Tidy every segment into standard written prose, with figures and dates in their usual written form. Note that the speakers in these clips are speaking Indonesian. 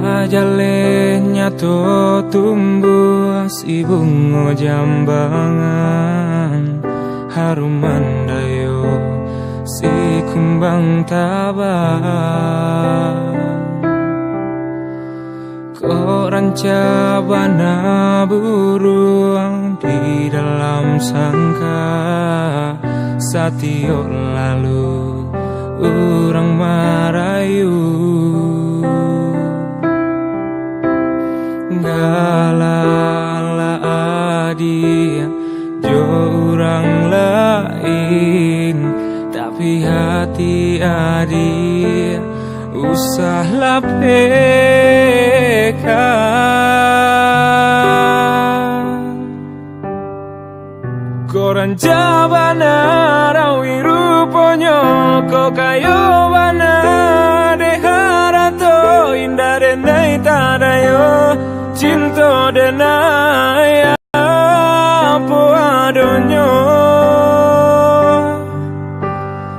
Ajalnya to tumbuh si bunga jambangan, harum mandayo si kumbang tabang. Koran cabana burung di dalam sangka, satio lalu orang marayu. Galala adia jo orang lain, tapi hati adia usahlah pekan. Koran jabana rawi ruponyo ko kayo bana de harato indah denai tadayo cinta denai apa adonyo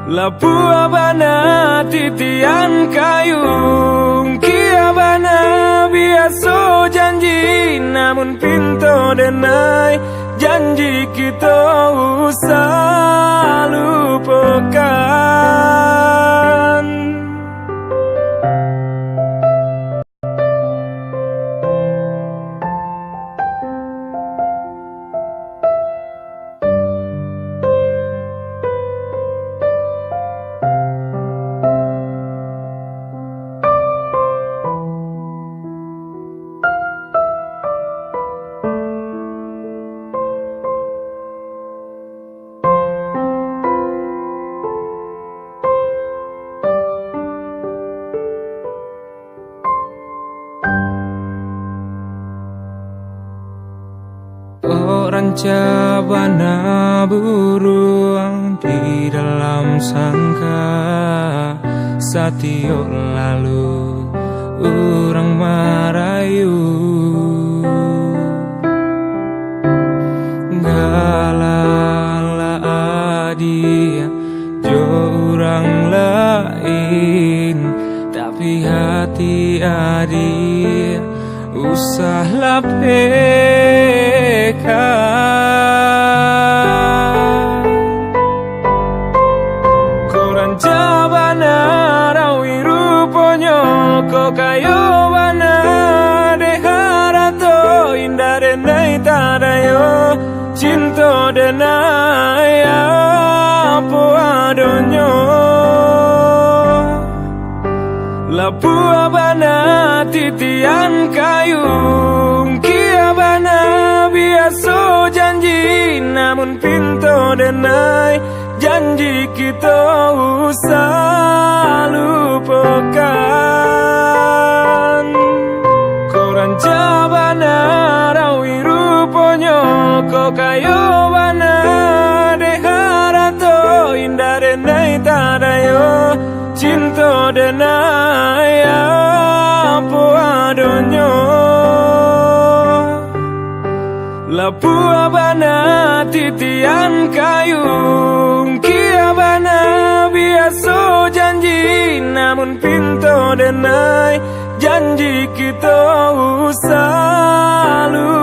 lapu abana titian kayung kia bana biasa janji namun pintu denai janji kita usah lupakan. Orang cabana burung di dalam sangka, satio lalu orang marayu. Galala adia jo orang lain, tapi hati adia usahlah pekan. Koran jabana rawi ruponyo ko kayo bana de harato indah denai tadayo cinta denai apa adonyo lapu abana titian kayung kia bana biasa janji namun pintu denai janji kita usah lupakan. Koran jabana rawi ruponyo ko kayo bana de harato indah denai tadayo cinta denai apa adonyo lapu abana titian kayung kia bana biasa janji namun pintu denai janji kita usah lupakan.